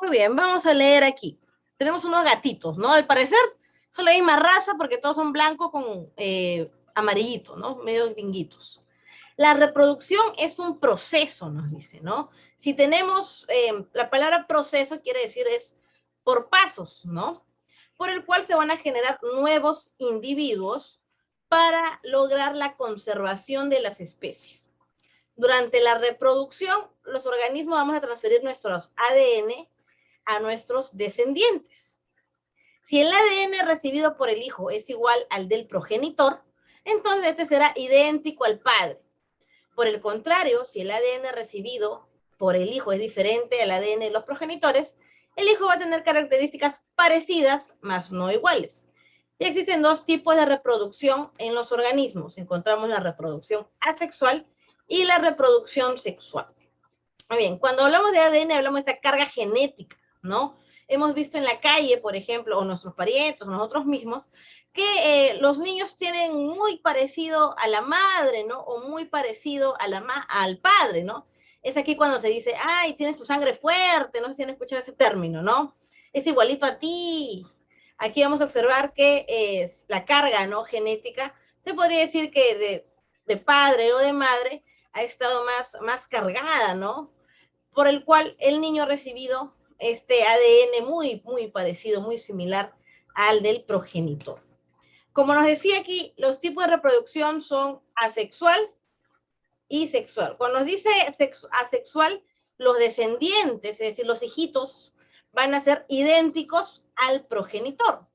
Muy bien, vamos a leer aquí. Tenemos unos gatitos, ¿no? Al parecer son la misma raza porque todos son blancos con amarillito, ¿no? Medio gringuitos. La reproducción es un proceso, nos dice, ¿no? Si tenemos, la palabra proceso quiere decir es por pasos, ¿no? Por el cual se van a generar nuevos individuos para lograr la conservación de las especies. Durante la reproducción, los organismos vamos a transferir nuestros ADN a nuestros descendientes. Si el ADN recibido por el hijo es igual al del progenitor, entonces este será idéntico al padre. Por el contrario, si el ADN recibido por el hijo es diferente al ADN de los progenitores, el hijo va a tener características parecidas, mas no iguales. Y existen dos tipos de reproducción en los organismos. Encontramos la reproducción asexual y la reproducción sexual. Muy bien, cuando hablamos de ADN hablamos de esta carga genética, ¿no? Hemos visto en la calle, por ejemplo, o nuestros parientes, o nosotros mismos, que los niños tienen muy parecido a la madre, ¿no? O muy parecido a al padre, ¿no? Es aquí cuando se dice, ay, tienes tu sangre fuerte, no sé si han escuchado ese término, ¿no? Es igualito a ti. Aquí vamos a observar que la carga, ¿no? Genética, se podría decir que de padre o de madre ha estado más cargada, ¿no? Por el cual el niño ha recibido este ADN muy parecido, muy similar al del progenitor. Como nos decía aquí, los tipos de reproducción son asexual y sexual. Cuando nos dice asexual, los descendientes, es decir, los hijitos, van a ser idénticos al progenitor.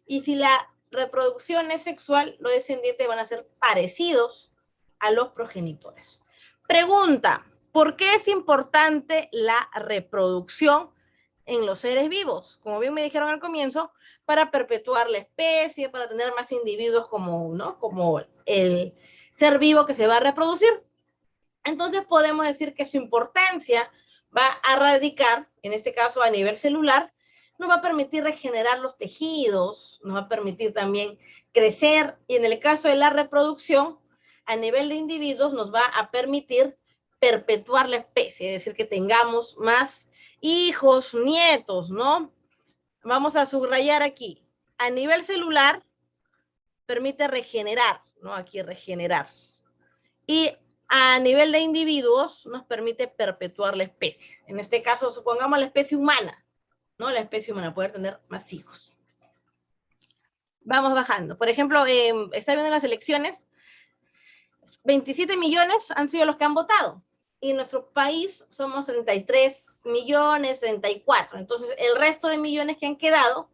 Y si la reproducción es sexual, los descendientes van a ser parecidos a los progenitores. Pregunta, ¿por qué es importante la reproducción en los seres vivos? Como bien me dijeron al comienzo, para perpetuar la especie, para tener más individuos como, ¿no? Como el ser vivo que se va a reproducir. Entonces podemos decir que su importancia va a radicar, en este caso a nivel celular, nos va a permitir regenerar los tejidos, nos va a permitir también crecer, y en el caso de la reproducción, a nivel de individuos, nos va a permitir perpetuar la especie, es decir, que tengamos más hijos, nietos, ¿no? Vamos a subrayar aquí. A nivel celular, permite regenerar, ¿no? Aquí regenerar. Y a nivel de individuos, nos permite perpetuar la especie. En este caso, supongamos la especie humana, ¿no? La especie humana, poder tener más hijos. Vamos bajando. Por ejemplo, está viendo las elecciones, 27 millones han sido los que han votado. Y en nuestro país somos 33 millones, 34. Entonces, el resto de millones que han quedado,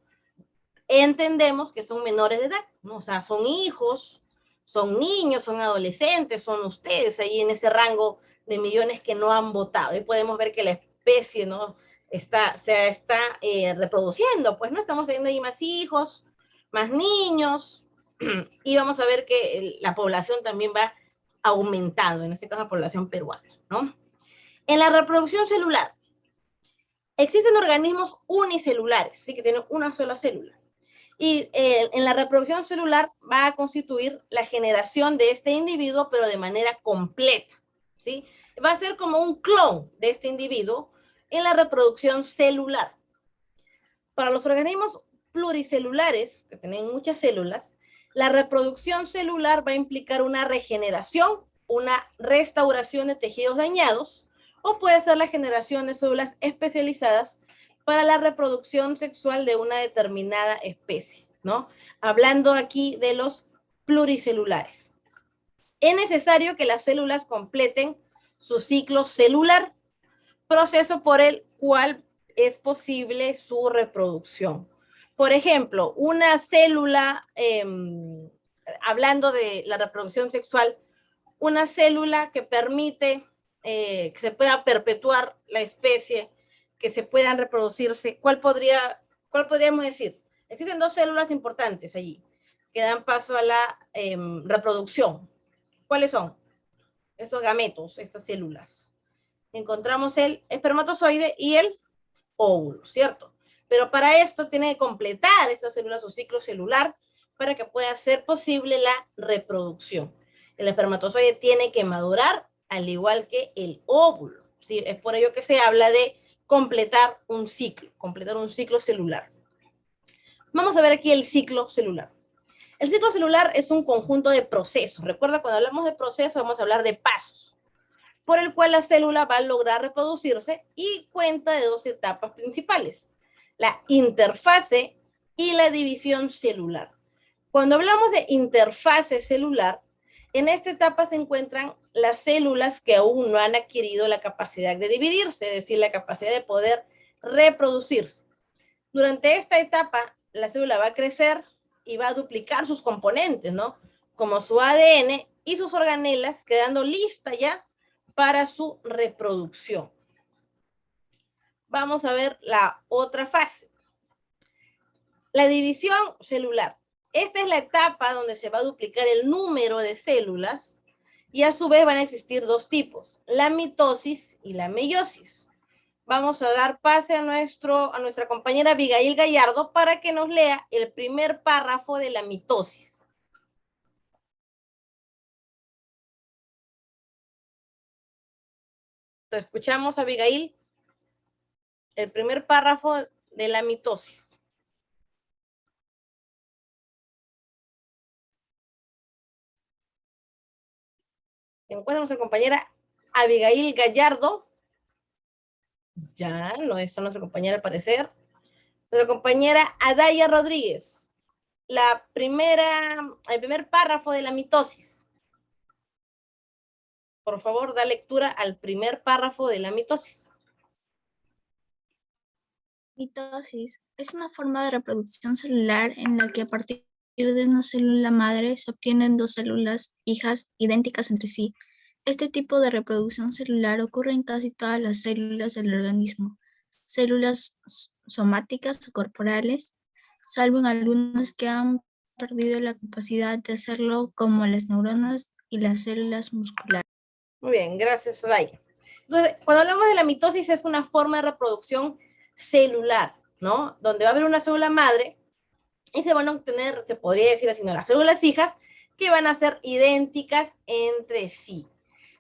entendemos que son menores de edad, ¿no? O sea, son hijos, son niños, son adolescentes, son ustedes ahí en ese rango de millones que no han votado. Y podemos ver que la especie, ¿no? Se está reproduciendo, pues no estamos teniendo ahí más hijos, más niños, y vamos a ver que la población también va aumentando, en este caso la población peruana, ¿no? En la reproducción celular, existen organismos unicelulares, ¿sí? Que tienen una sola célula. Y en la reproducción celular va a constituir la generación de este individuo, pero de manera completa, ¿sí? Va a ser como un clon de este individuo en la reproducción celular. Para los organismos pluricelulares, que tienen muchas células, la reproducción celular va a implicar una regeneración, una restauración de tejidos dañados, o puede ser la generación de células especializadas para la reproducción sexual de una determinada especie, ¿no? Hablando aquí de los pluricelulares. Es necesario que las células completen su ciclo celular, proceso por el cual es posible su reproducción. Por ejemplo, una célula, hablando de la reproducción sexual, una célula que permite que se pueda perpetuar la especie, que se puedan reproducirse, ¿cuál podríamos decir? Existen dos células importantes allí que dan paso a la reproducción. ¿Cuáles son? Esos gametos, estas células. Encontramos el espermatozoide y el óvulo, ¿cierto? Pero para esto tiene que completar esta célula su ciclo celular para que pueda ser posible la reproducción. El espermatozoide tiene que madurar al igual que el óvulo, ¿sí? Es por ello que se habla de completar un ciclo celular. Vamos a ver aquí el ciclo celular. El ciclo celular es un conjunto de procesos. Recuerda, cuando hablamos de procesos, vamos a hablar de pasos, por el cual la célula va a lograr reproducirse y cuenta de dos etapas principales: la interfase y la división celular. Cuando hablamos de interfase celular, en esta etapa se encuentran las células que aún no han adquirido la capacidad de dividirse, es decir, la capacidad de poder reproducirse. Durante esta etapa, la célula va a crecer y va a duplicar sus componentes, ¿no? Como su ADN y sus organelas, quedando lista ya para su reproducción. Vamos a ver la otra fase. La división celular. Esta es la etapa donde se va a duplicar el número de células y a su vez van a existir dos tipos: la mitosis y la meiosis. Vamos a dar pase a nuestra compañera Abigail Gallardo para que nos lea el primer párrafo de la mitosis. ¿Te escuchamos, Abigail? El primer párrafo de la mitosis. ¿Se encuentra nuestra compañera Abigail Gallardo? Ya, no es nuestra compañera al parecer. Nuestra compañera Adaya Rodríguez. El primer párrafo de la mitosis. Por favor, da lectura al primer párrafo de la mitosis. Mitosis es una forma de reproducción celular en la que a partir de una célula madre se obtienen dos células hijas idénticas entre sí. Este tipo de reproducción celular ocurre en casi todas las células del organismo, células somáticas o corporales, salvo en algunas que han perdido la capacidad de hacerlo, como las neuronas y las células musculares. Muy bien, gracias, Adaya. Entonces, cuando hablamos de la mitosis, es una forma de reproducción celular, ¿no? Donde va a haber una célula madre y se van a obtener, se podría decir así, ¿no?, las células hijas, que van a ser idénticas entre sí.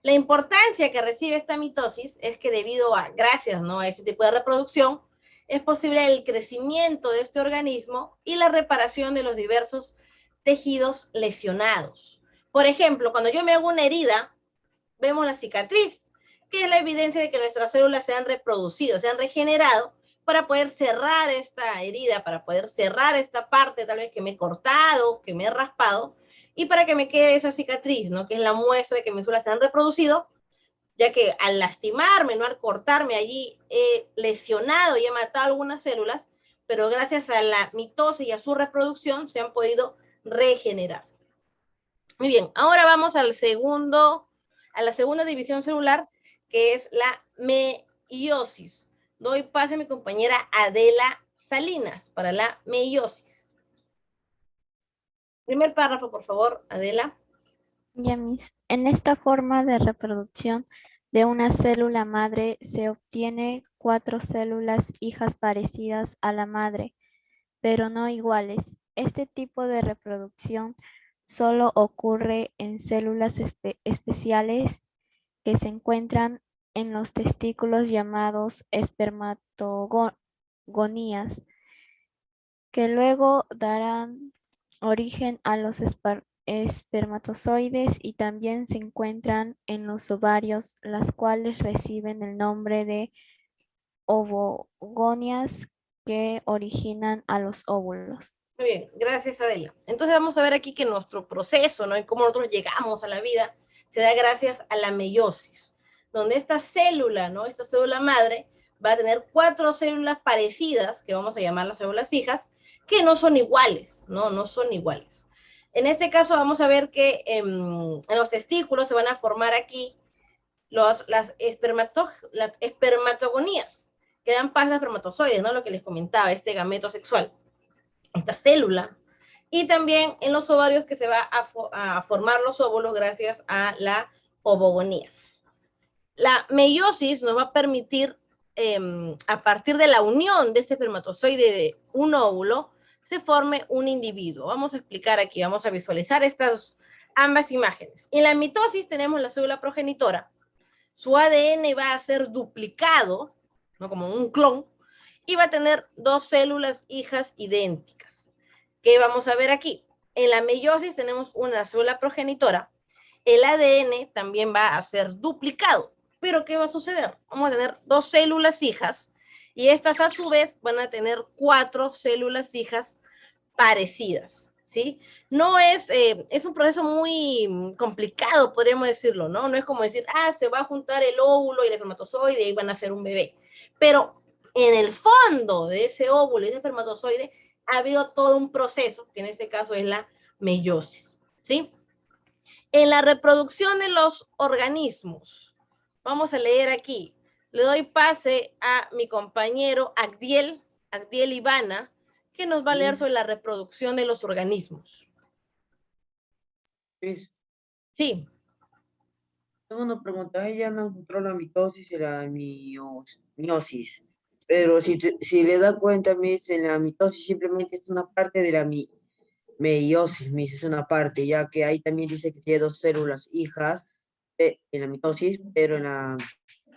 La importancia que recibe esta mitosis es que gracias, ¿no?, a este tipo de reproducción, es posible el crecimiento de este organismo y la reparación de los diversos tejidos lesionados. Por ejemplo, cuando yo me hago una herida, vemos la cicatriz, que es la evidencia de que nuestras células se han reproducido, se han regenerado, para poder cerrar esta herida, para poder cerrar esta parte tal vez que me he cortado, que me he raspado, y para que me quede esa cicatriz, ¿no?, que es la muestra de que mis células se han reproducido, ya que al lastimarme, no al cortarme allí, he lesionado y he matado algunas células, pero gracias a la mitosis y a su reproducción se han podido regenerar. Muy bien, ahora vamos a la segunda división celular, que es la meiosis. Doy paso a mi compañera Adela Salinas para la meiosis. Primer párrafo, por favor, Adela. Ya, Miss. En esta forma de reproducción de una célula madre se obtiene 4 células hijas parecidas a la madre, pero no iguales. Este tipo de reproducción solo ocurre en células especiales que se encuentran en los testículos, llamados espermatogonías, que luego darán origen a los espermatozoides, y también se encuentran en los ovarios, las cuales reciben el nombre de ovogonias, que originan a los óvulos. Muy bien, gracias, Adela. Entonces vamos a ver aquí que nuestro proceso, ¿no?, y cómo nosotros llegamos a la vida, se da gracias a la meiosis, donde esta célula, ¿no?, esta célula madre, va a tener 4 células parecidas, que vamos a llamar las células hijas, que no son iguales, no son iguales. En este caso vamos a ver que en los testículos se van a formar aquí las espermatogonías, que dan paso a espermatozoides, ¿no?, lo que les comentaba, este gameto sexual, esta célula. Y también en los ovarios, que se va a formar los óvulos gracias a la ovogonías. La meiosis nos va a permitir, a partir de la unión de este espermatozoide de un óvulo, se forme un individuo. Vamos a explicar aquí, vamos a visualizar ambas imágenes. En la mitosis tenemos la célula progenitora. Su ADN va a ser duplicado, ¿no? Como un clon, y va a tener dos células hijas idénticas. ¿Qué vamos a ver aquí? En la meiosis tenemos una célula progenitora, el ADN también va a ser duplicado, pero ¿qué va a suceder? Vamos a tener dos células hijas, y estas a su vez van a tener 4 células hijas parecidas, ¿sí? No es, es un proceso muy complicado, podríamos decirlo, ¿no? No es como decir, se va a juntar el óvulo y el espermatozoide y van a hacer un bebé. Pero en el fondo de ese óvulo y ese espermatozoide ha habido todo un proceso, que en este caso es la meiosis, ¿sí? En la reproducción de los organismos, vamos a leer aquí, le doy pase a mi compañero Agdiel Ivana, que nos va a leer Miss, sobre la reproducción de los organismos. Miss, Sí, tengo una pregunta. Ella no encontró la mitosis y la meiosis. Pero si le da cuenta, Miss, en la mitosis simplemente es una parte de la meiosis, Miss, es una parte, ya que ahí también dice que tiene dos células hijas en la mitosis, pero en la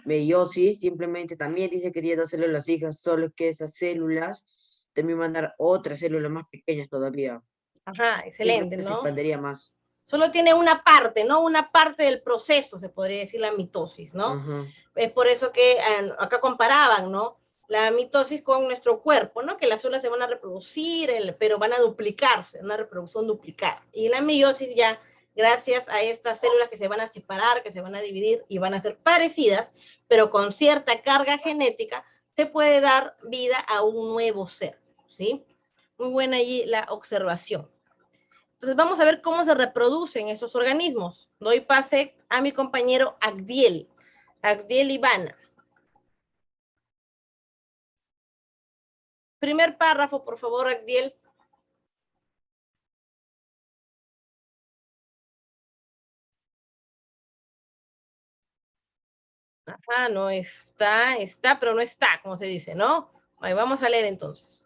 meiosis simplemente también dice que tiene dos células hijas, solo que esas células también van a dar otras células más pequeñas todavía. ajá, excelente, Simplemente se ¿no? expandería más. Solo tiene una parte, ¿no? Una parte del proceso, se podría decir la mitosis, ¿no? Ajá. Es por eso que acá comparaban, ¿no? La mitosis con nuestro cuerpo, ¿no? Que las células se van a reproducir, pero van a duplicarse, una reproducción duplicada. Y la meiosis ya, gracias a estas células que se van a separar, que se van a dividir y van a ser parecidas, pero con cierta carga genética, se puede dar vida a un nuevo ser, ¿sí? Muy buena allí la observación. Entonces vamos a ver cómo se reproducen esos organismos. Doy pase a mi compañero Agdiel Ivana. Primer párrafo, por favor, Agdiel. Ajá, no está, pero no está, como se dice, ¿no? Ahí vamos a leer entonces.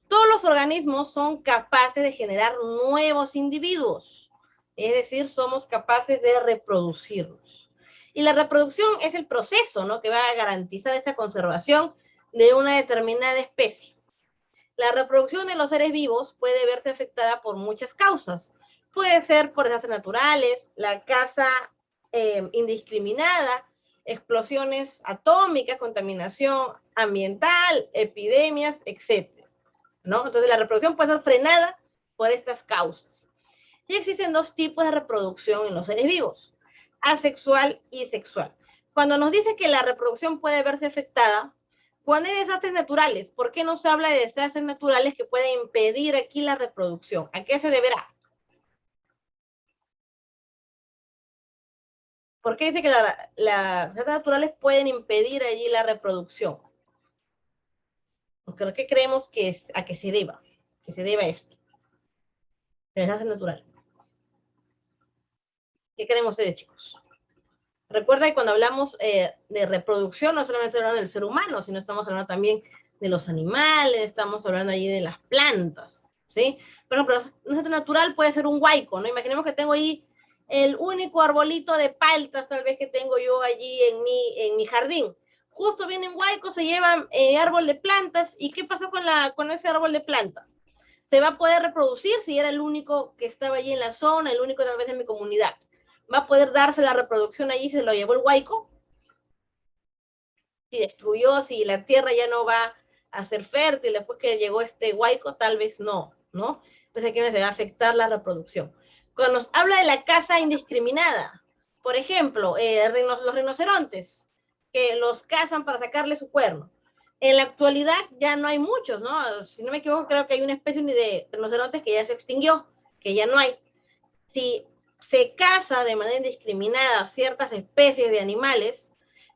Todos los organismos son capaces de generar nuevos individuos, es decir, somos capaces de reproducirnos. Y la reproducción es el proceso, ¿no? Que va a garantizar esta conservación de una determinada especie. La reproducción de los seres vivos puede verse afectada por muchas causas. Puede ser por desastres naturales, la caza indiscriminada, explosiones atómicas, contaminación ambiental, epidemias, etc. ¿No? Entonces la reproducción puede ser frenada por estas causas. Y existen dos tipos de reproducción en los seres vivos, asexual y sexual. Cuando nos dice que la reproducción puede verse afectada, cuando hay desastres naturales, ¿por qué no se habla de desastres naturales que pueden impedir aquí la reproducción? ¿A qué se deberá? ¿Por qué dice que los desastres naturales pueden impedir allí la reproducción? ¿Por qué creemos que es a qué se deba? Que se deba esto. El desastre natural. ¿Qué queremos ustedes, chicos? Recuerda que cuando hablamos de reproducción, no solamente hablamos del ser humano, sino estamos hablando también de los animales, estamos hablando allí de las plantas, ¿sí? Por ejemplo, un desastre natural puede ser un huaico, ¿no? Imaginemos que tengo ahí el único arbolito de paltas, tal vez que tengo yo allí en mi jardín. Justo viene un huaico, se lleva árbol de plantas, ¿y qué pasó con ese árbol de planta? Se va a poder reproducir si era el único que estaba allí en la zona, el único tal vez en mi comunidad. Va a poder darse la reproducción allí, se lo llevó el huaico, si destruyó, si la tierra ya no va a ser fértil después que llegó este huaico, tal vez no, ¿no? Entonces aquí se va a afectar la reproducción. Cuando nos habla de la caza indiscriminada, por ejemplo, los rinocerontes, que los cazan para sacarle su cuerno. En la actualidad ya no hay muchos, ¿no? Si no me equivoco, creo que hay una especie de rinocerontes que ya se extinguió, que ya no hay. Si se caza de manera indiscriminada ciertas especies de animales,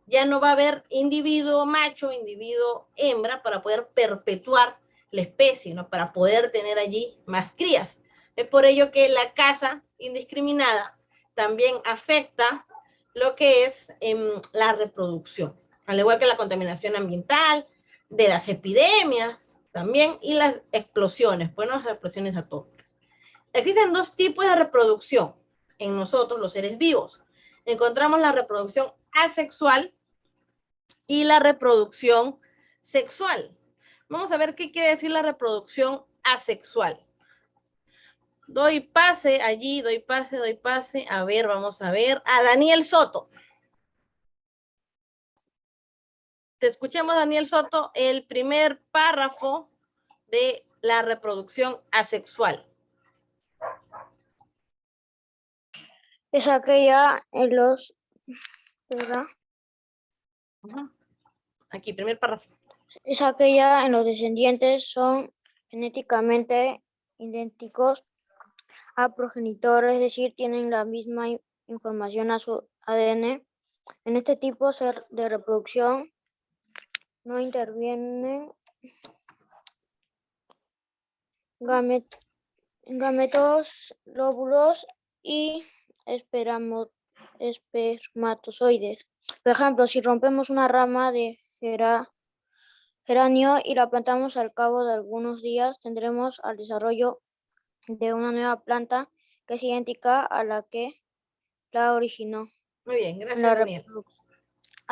ya no va a haber individuo macho, individuo hembra para poder perpetuar la especie, ¿no? Para poder tener allí más crías. Es por ello que la caza indiscriminada también afecta lo que es la reproducción, al igual que la contaminación ambiental, de las epidemias también, y las explosiones, bueno, las explosiones atómicas. Existen dos tipos de reproducción en nosotros, los seres vivos. Encontramos la reproducción asexual y la reproducción sexual. Vamos a ver qué quiere decir la reproducción asexual. Doy pase allí, doy pase. A ver, vamos a ver. A Daniel Soto. Te escuchamos, Daniel Soto, el primer párrafo de la reproducción asexual. Es aquella en los, ¿verdad? Aquí, primer párrafo. Es aquella en los descendientes son genéticamente idénticos a progenitor, es decir, tienen la misma información a su ADN. En este tipo de reproducción no intervienen gametos, lóbulos y espermatozoides. Por ejemplo, si rompemos una rama de geranio y la plantamos al cabo de algunos días, tendremos al desarrollo de una nueva planta que es idéntica a la que la originó. Muy bien, gracias, Daniel.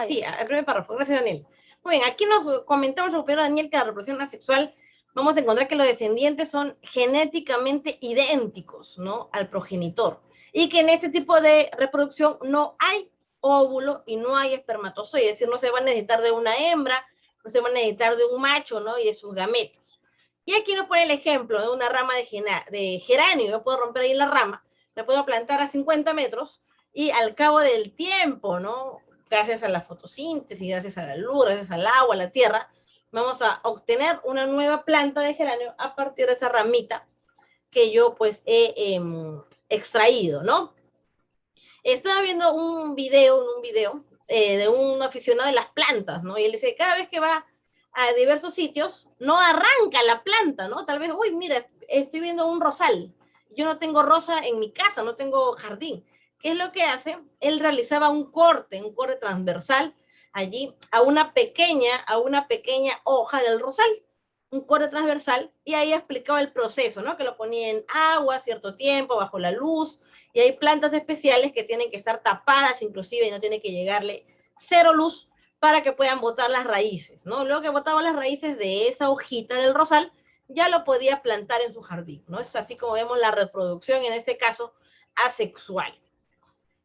Sí, el primer párrafo, gracias, Daniel. Muy bien, aquí nos comentamos, primero, Daniel, que la reproducción asexual, vamos a encontrar que los descendientes son genéticamente idénticos, ¿no?, al progenitor, y que en este tipo de reproducción no hay óvulo y no hay espermatozoide, es decir, no se va a necesitar de una hembra, no se va a necesitar de un macho, ¿no?, y de sus gametos. Y aquí nos pone el ejemplo de una rama de geranio. Yo puedo romper ahí la rama, la puedo plantar a 50 metros, y al cabo del tiempo, ¿no?, gracias a la fotosíntesis, gracias a la luz, gracias al agua, a la tierra, vamos a obtener una nueva planta de geranio a partir de esa ramita que yo pues he extraído, ¿no? Estaba viendo un video de un aficionado de las plantas, ¿no? Y él dice, cada vez que va a diversos sitios, no arranca la planta, ¿no? Tal vez, uy, mira, estoy viendo un rosal. Yo no tengo rosa en mi casa, no tengo jardín. ¿Qué es lo que hace? Él realizaba un corte transversal allí a una pequeña hoja del rosal, un corte transversal, y ahí explicaba el proceso, ¿no? Que lo ponía en agua cierto tiempo, bajo la luz, y hay plantas especiales que tienen que estar tapadas inclusive y no tiene que llegarle cero luz para que puedan botar las raíces, ¿no? Luego que botaba las raíces de esa hojita del rosal, ya lo podía plantar en su jardín, ¿no? Es así como vemos la reproducción, en este caso, asexual.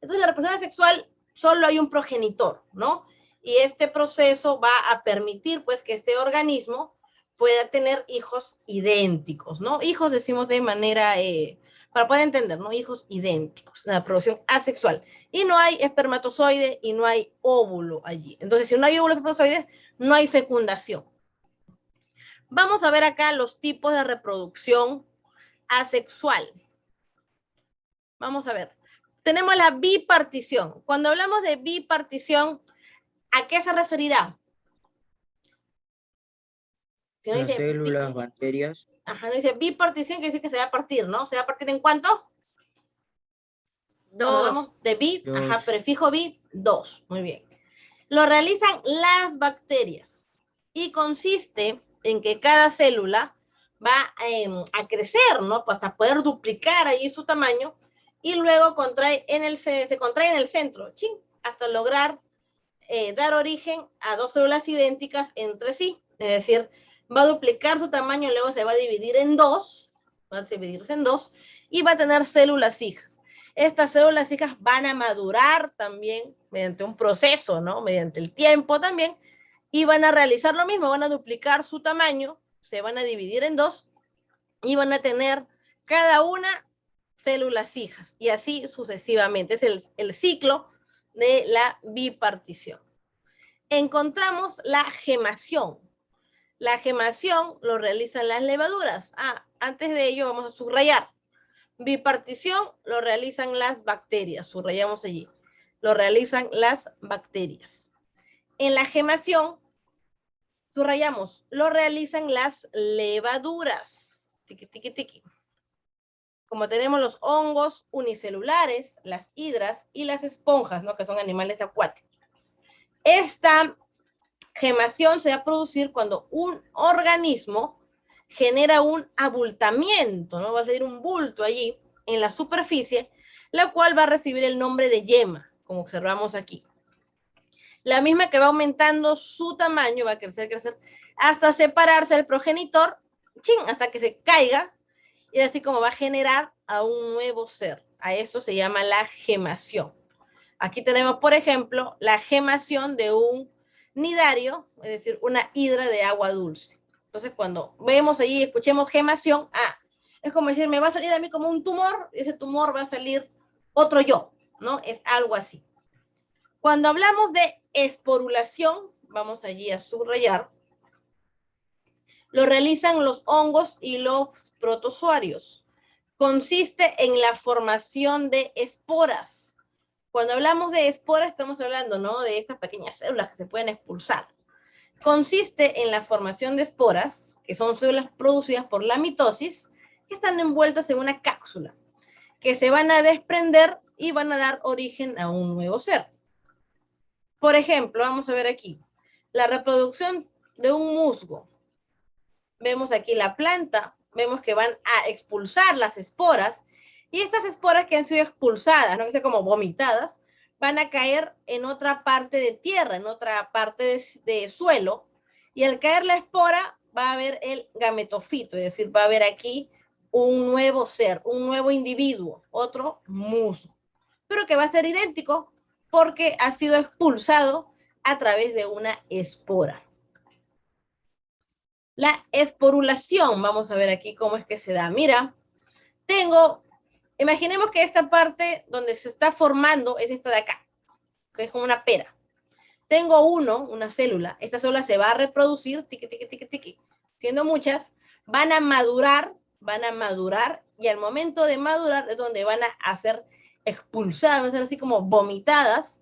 Entonces, la reproducción asexual solo hay un progenitor, ¿no? Y este proceso va a permitir, pues, que este organismo pueda tener hijos idénticos, ¿no? Hijos decimos de manera, para poder entender, ¿no? Hijos idénticos, la reproducción asexual. Y no hay espermatozoide y no hay óvulo allí. Entonces, si no hay óvulo y espermatozoides, no hay fecundación. Vamos a ver acá los tipos de reproducción asexual. Vamos a ver. Tenemos la bipartición. Cuando hablamos de bipartición, ¿a qué se referirá? Si no Las dice, células, bacterias. Ajá, no dice bipartición, quiere decir que se va a partir, ¿no? ¿Se va a partir en cuánto? Cuando hablamos de bi, ajá, prefijo bi, 2. Muy bien. Lo realizan las bacterias y consiste en que cada célula va a crecer, ¿no? Hasta poder duplicar ahí su tamaño y luego se contrae en el centro, ¡ching!, hasta lograr dar origen a dos células idénticas entre sí. Es decir, va a duplicar su tamaño, luego se va a dividir en dos, y va a tener células hijas. Estas células hijas van a madurar también mediante un proceso, ¿no? Mediante el tiempo también, y van a realizar lo mismo, van a duplicar su tamaño, se van a dividir en dos, y van a tener cada una células hijas, y así sucesivamente. Es el ciclo de la bipartición. Encontramos la gemación. La gemación lo realizan las levaduras. Antes de ello vamos a subrayar. Bipartición lo realizan las bacterias. Subrayamos allí. Lo realizan las bacterias. En la gemación, subrayamos, lo realizan las levaduras. Tiqui, tiqui, tiqui. Como tenemos los hongos unicelulares, las hidras y las esponjas, ¿no?, que son animales acuáticos. Esta gemación se va a producir cuando un organismo genera un abultamiento, ¿no? Va a salir un bulto allí en la superficie, la cual va a recibir el nombre de yema, como observamos aquí. La misma que va aumentando su tamaño, va a crecer, hasta separarse el progenitor, hasta que se caiga, y así como va a generar a un nuevo ser. A eso se llama la gemación. Aquí tenemos, por ejemplo, la gemación de un nidario, es decir, una hidra de agua dulce. Entonces, cuando vemos allí, escuchemos gemación, es como decir, me va a salir a mí como un tumor, y ese tumor va a salir otro yo, ¿no? Es algo así. Cuando hablamos de esporulación, vamos allí a subrayar, lo realizan los hongos y los protozoarios. Consiste en la formación de esporas. Cuando hablamos de esporas, estamos hablando, ¿no?, de estas pequeñas células que se pueden expulsar. Consiste en la formación de esporas, que son células producidas por la mitosis, que están envueltas en una cápsula, que se van a desprender y van a dar origen a un nuevo ser. Por ejemplo, vamos a ver aquí, la reproducción de un musgo. Vemos aquí la planta, vemos que van a expulsar las esporas, y estas esporas que han sido expulsadas, ¿no?, que son como vomitadas, van a caer en otra parte de tierra, en otra parte de suelo, y al caer la espora va a haber el gametofito, es decir, va a haber aquí un nuevo ser, un nuevo individuo, otro musgo, pero que va a ser idéntico porque ha sido expulsado a través de una espora. La esporulación, vamos a ver aquí cómo es que se da. Mira, imaginemos que esta parte donde se está formando es esta de acá, que es como una pera. Tengo una célula, esta célula se va a reproducir, siendo muchas, van a madurar, y al momento de madurar es donde van a ser expulsadas, van a ser así como vomitadas,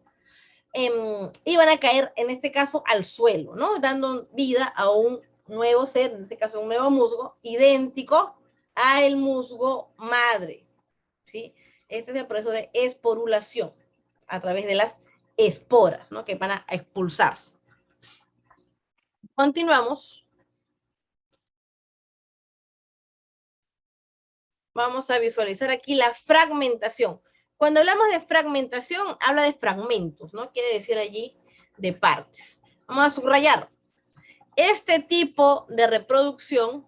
y van a caer, en este caso, al suelo, ¿no?, dando vida a un nuevo ser, en este caso un nuevo musgo, idéntico al musgo madre, ¿sí? Este es el proceso de esporulación, a través de las esporas, ¿no?, que van a expulsarse. Continuamos. Vamos a visualizar aquí la fragmentación. Cuando hablamos de fragmentación, habla de fragmentos, ¿no? Quiere decir allí de partes. Vamos a subrayar. Este tipo de reproducción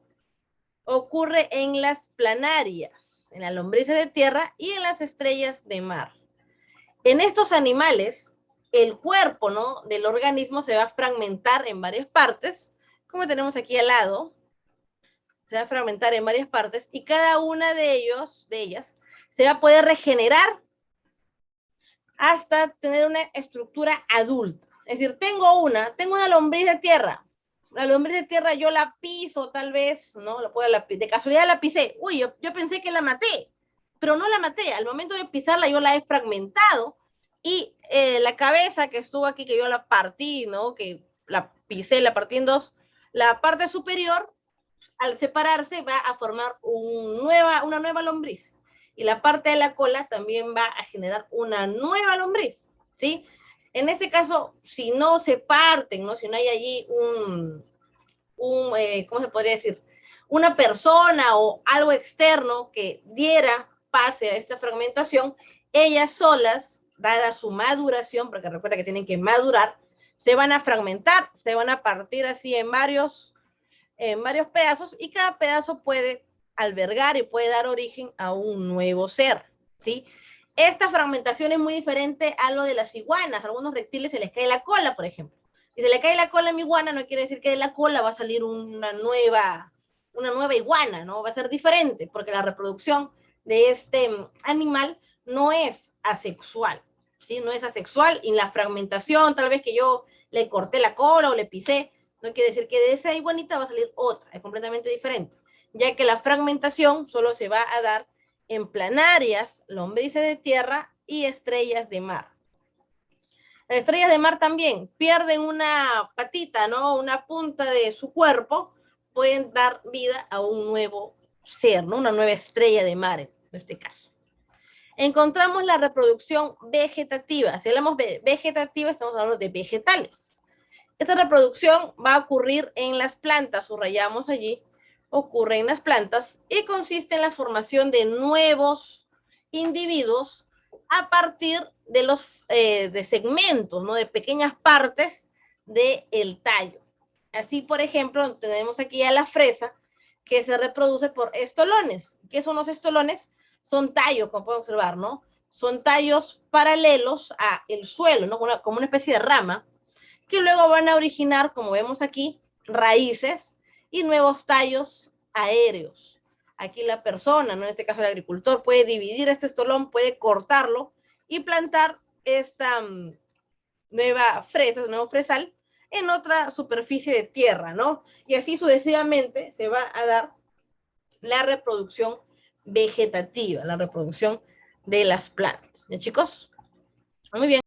ocurre en las planarias, en las lombrices de tierra y en las estrellas de mar. En estos animales, el cuerpo, ¿no?, del organismo se va a fragmentar en varias partes, como tenemos aquí al lado. Se va a fragmentar en varias partes y cada una de ellas se va a poder regenerar hasta tener una estructura adulta. Es decir, tengo una lombriz de tierra. La lombriz de tierra yo la piso tal vez, ¿no? De casualidad la pisé. Uy, yo pensé que la maté, pero no la maté. Al momento de pisarla yo la he fragmentado y la cabeza que estuvo aquí, que yo la partí, ¿no?, que la pisé, la partí en dos, la parte superior, al separarse va a formar una nueva lombriz. Y la parte de la cola también va a generar una nueva lombriz, ¿sí? En este caso, si no se parten, ¿no?, si no hay allí ¿cómo se podría decir?, una persona o algo externo que diera pase a esta fragmentación, ellas solas, dada su maduración, porque recuerda que tienen que madurar, se van a fragmentar, se van a partir así en varios pedazos, y cada pedazo puede albergar y puede dar origen a un nuevo ser, ¿sí? Esta fragmentación es muy diferente a lo de las iguanas. A algunos reptiles se les cae la cola, por ejemplo. Si se le cae la cola a mi iguana, no quiere decir que de la cola va a salir una nueva iguana, ¿no? Va a ser diferente, porque la reproducción de este animal no es asexual, ¿sí? No es asexual, y la fragmentación, tal vez que yo le corté la cola o le pisé, no quiere decir que de esa iguanita va a salir otra, es completamente diferente, ya que la fragmentación solo se va a dar en planarias, lombrices de tierra y estrellas de mar. Las estrellas de mar también pierden una patita, ¿no?, una punta de su cuerpo, pueden dar vida a un nuevo ser, ¿no?, una nueva estrella de mar en este caso. Encontramos la reproducción vegetativa. Si hablamos de vegetativa, estamos hablando de vegetales. Esta reproducción va a ocurrir en las plantas, subrayamos allí, ocurre en las plantas y consiste en la formación de nuevos individuos a partir de los de segmentos, ¿no? De pequeñas partes del tallo. Así, por ejemplo, tenemos aquí a la fresa que se reproduce por estolones. ¿Qué son los estolones? Son tallos, como pueden observar, ¿no? Son tallos paralelos al suelo, ¿no? Como una especie de rama, que luego van a originar, como vemos aquí, raíces y nuevos tallos aéreos. Aquí la persona, ¿no? En este caso el agricultor, puede dividir este estolón, puede cortarlo y plantar esta nueva fresa, nuevo fresal, en otra superficie de tierra, ¿no? Y así sucesivamente se va a dar la reproducción vegetativa, la reproducción de las plantas. ¿Ya, chicos? Muy bien.